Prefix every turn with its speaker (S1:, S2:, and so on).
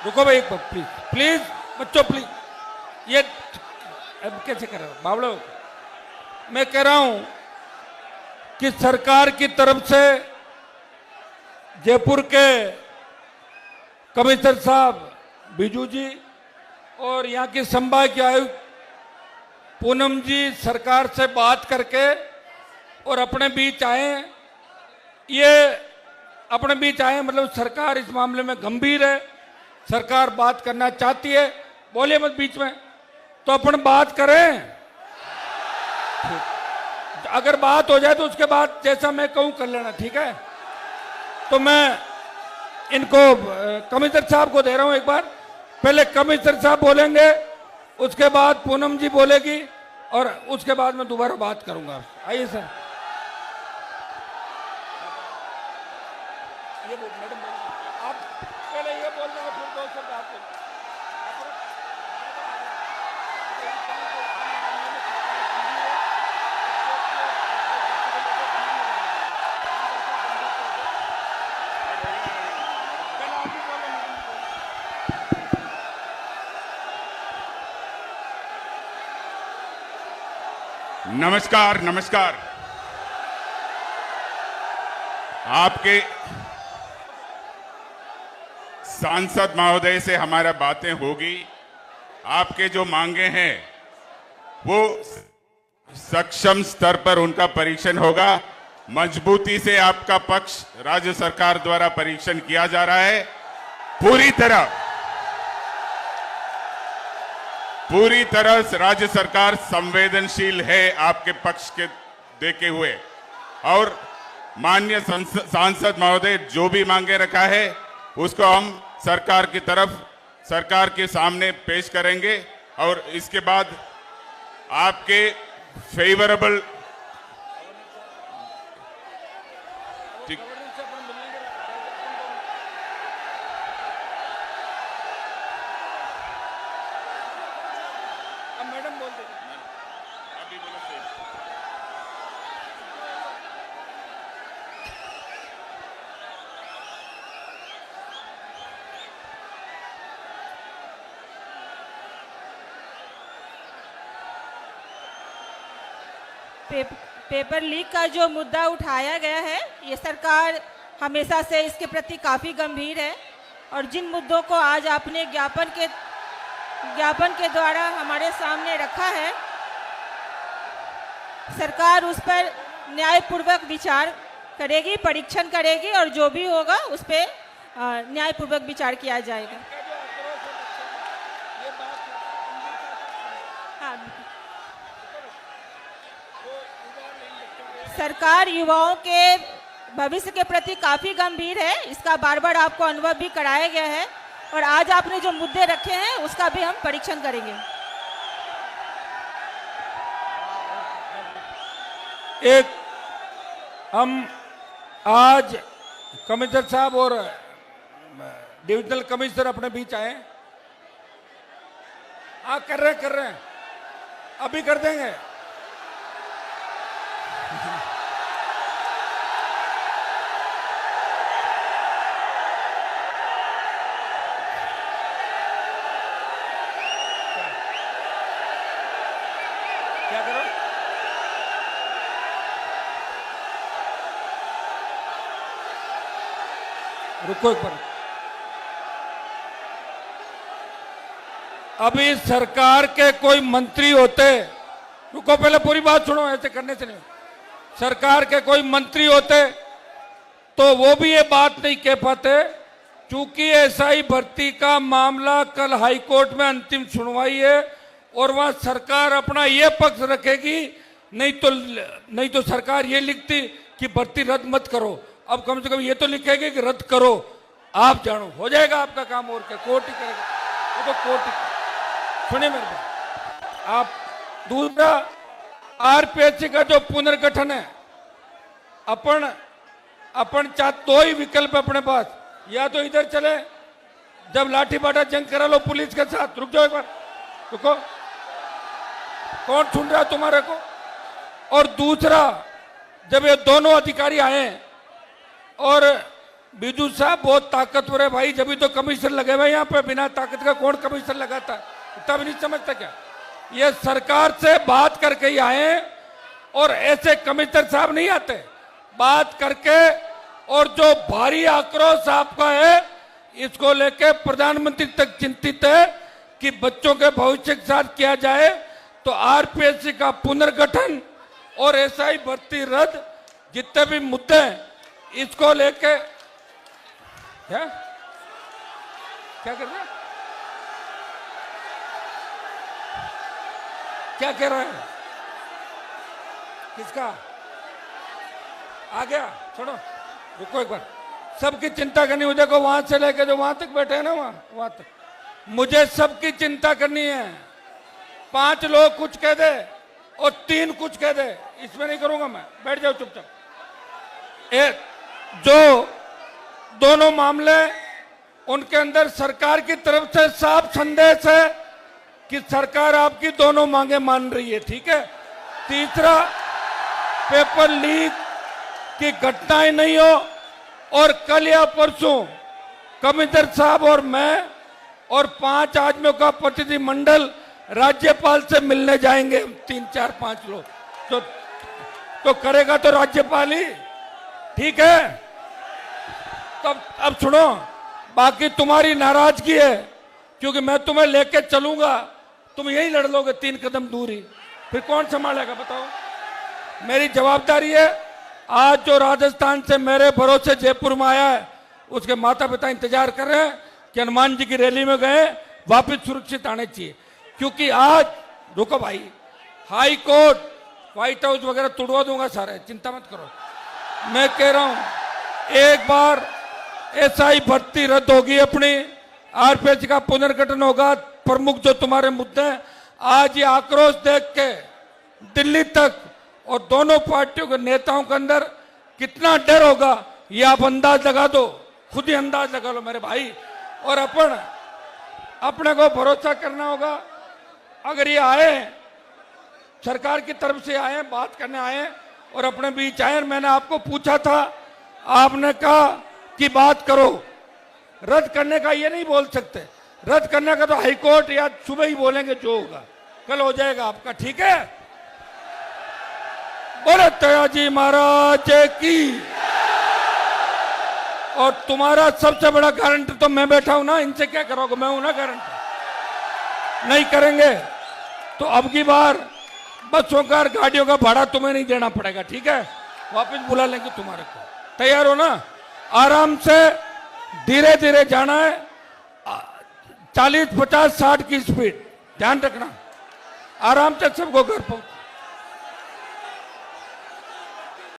S1: रुको भाई एक बार प्लीज प्लीज बच्चों प्लीज। ये अब कैसे कर रहे हो बावड़ो? मैं कह रहा हूं कि सरकार की तरफ से जयपुर के कमिश्नर साहब बिजू जी और यहाँ की संभाग के आयुक्त पूनम जी सरकार से बात करके और अपने बीच आए। ये अपने बीच आए मतलब सरकार इस मामले में गंभीर है, सरकार बात करना चाहती है। बोलिए मत बीच में, तो अपन बात करें। अगर बात हो जाए तो उसके बाद जैसा मैं कहूं कर लेना, ठीक है? तो मैं इनको कमिश्नर साहब को दे रहा हूं एक बार। पहले कमिश्नर साहब बोलेंगे, उसके बाद पूनम जी बोलेगी और उसके बाद मैं दोबारा बात करूंगा। आइए सर। ये मैडम आप पहले ये बोल रहे हो फिर दो शब्द आप बोलो।
S2: नमस्कार नमस्कार। आपके सांसद महोदय से हमारा बातें होगी। आपके जो मांगे हैं वो सक्षम स्तर पर उनका परीक्षण होगा। मजबूती से आपका पक्ष राज्य सरकार द्वारा परीक्षण किया जा रहा है। पूरी तरह से राज्य सरकार संवेदनशील है आपके पक्ष के देखे हुए। और माननीय सांसद महोदय जो भी मांगे रखा है उसको हम सरकार की तरफ सरकार के सामने पेश करेंगे और इसके बाद आपके फेवरेबल
S1: मैडम बोल देंगे।
S2: अभी बोलो सही।
S3: पेपर लीक का जो मुद्दा उठाया गया है, ये सरकार हमेशा से इसके प्रति काफ़ी गंभीर है और जिन मुद्दों को आज आपने ज्ञापन के द्वारा हमारे सामने रखा है, सरकार उस पर न्यायपूर्वक विचार करेगी, परीक्षण करेगी और जो भी होगा उस पर न्यायपूर्वक विचार किया जाएगा। हाँ, सरकार युवाओं के भविष्य के प्रति काफ़ी गंभीर है, इसका बार बार आपको अनुभव भी कराया गया है और आज आपने जो मुद्दे रखे हैं उसका भी हम परीक्षण करेंगे।
S1: एक हम आज कमिश्नर साहब और डिविजनल कमिश्नर अपने बीच आए। हाँ कर रहे हैं अभी कर देंगे। क्या करो? रुको एक बार। अभी सरकार के कोई मंत्री होते, रुको पहले पूरी बात सुनो, ऐसे करने से नहीं। सरकार के कोई मंत्री होते तो वो भी ये बात नहीं कह पाते। चूंकि एसआई भर्ती का मामला कल हाईकोर्ट में अंतिम सुनवाई है और वहां सरकार अपना ये पक्ष रखेगी, नहीं तो सरकार ये लिखती कि भर्ती रद्द मत करो। अब कम से कम ये तो लिखेगी कि रद्द करो। आप जानो हो जाएगा आपका काम, और क्या कोर्ट ही करेगा, वो तो कोर्ट ही। सुनिए मेरे बात। आप दूसरा आरपीएससी का जो पुनर्गठन है, अपन दो ही विकल्प अपने पास, या तो इधर चले, जब लाठी बाटा जंग करा लो पुलिस के साथ। रुक जाओ एक बार, रुको, कौन सुन रहा है तुम्हारे को? और दूसरा, जब ये दोनों अधिकारी आए और बीजू साहब बहुत ताकतवर है भाई, जब भी तो कमीशन लगे हुए यहाँ पे, बिना ताकत का कौन कमीशन लगाता, तब नहीं समझता क्या? ये सरकार से बात करके ही आए, और ऐसे कमिश्नर साहब नहीं आते, बात करके। और जो भारी आक्रोश आपका है, इसको लेके प्रधानमंत्री तक चिंतित है कि बच्चों के भविष्य के साथ किया जाए। तो आरपीएससी का पुनर्गठन और एसआई भर्ती रद्द, जितने भी मुद्दे हैं, इसको लेके क्या क्या कर रहे हैं, क्या कह रहे हैं, किसका आ गया? छोड़ो, रुको एक बार, सबकी चिंता करनी हो। देखो वहां से लेके जो वहां तक बैठे हैं ना, वहां तक मुझे सबकी चिंता करनी है। 5 लोग कुछ कह दे और 3 कुछ कह दे, इसमें नहीं करूंगा मैं, बैठ जाओ चुपचाप। जो दोनों मामले, उनके अंदर सरकार की तरफ से साफ संदेश है कि सरकार आपकी दोनों मांगे मान रही है, ठीक है। तीसरा, पेपर लीक की घटनाएं नहीं हो, और कल या परसों कमिश्नर साहब और मैं और 5 आदमियों का प्रतिनिधिमंडल राज्यपाल से मिलने जाएंगे, 3, 4, 5 लोग। तो करेगा तो राज्यपाल ही, ठीक है। तब अब सुनो, बाकी तुम्हारी नाराजगी है, क्योंकि मैं तुम्हें लेके चलूंगा, तुम यही लड़ लोगे 3 कदम दूरी, फिर कौन संभालेगा बताओ? मेरी जवाबदारी है। आज जो राजस्थान से मेरे भरोसे जयपुर में आया है, उसके माता पिता इंतजार कर रहे हैं कि हनुमान जी की रैली में गए, वापस सुरक्षित आने चाहिए। क्योंकि आज, रुको भाई, हाई कोर्ट, व्हाइट हाउस वगैरह तोड़वा दूंगा सारे, चिंता मत करो। मैं कह रहा हूं, एक बार एसआई भर्ती रद्द होगी अपनी, आरपीएससी का पुनर्गठन होगा, प्रमुख जो तुम्हारे मुद्दे हैं, आज ये आक्रोश देख के दिल्ली तक और दोनों पार्टियों के नेताओं के अंदर कितना डर होगा, ये आप अंदाज लगा दो, खुद ही अंदाज लगा लो मेरे भाई। और अपने को भरोसा करना होगा। अगर ये आए, सरकार की तरफ से आए, बात करने आए और अपने बीच आए, मैंने आपको पूछा था, आपने कहा कि बात करो, रद्द करने का ये नहीं बोल सकते, रद्द करने का तो हाईकोर्ट या सुबह ही बोलेंगे, जो होगा कल हो जाएगा आपका, ठीक है। बोले तयाजी महाराज की। और तुम्हारा सबसे बड़ा गारंटी तो मैं बैठा हूं ना, इनसे क्या करोगे, मैं हूं ना गारंटी। नहीं करेंगे तो अब की बार बसों का, गाड़ियों का भाड़ा तुम्हें नहीं देना पड़ेगा, ठीक है, वापस बुला लेंगे तुम्हारे को। तैयार हो ना? आराम से धीरे धीरे जाना है, 40, 50, 60 की स्पीड, ध्यान रखना, आराम से सबको घर पहुंच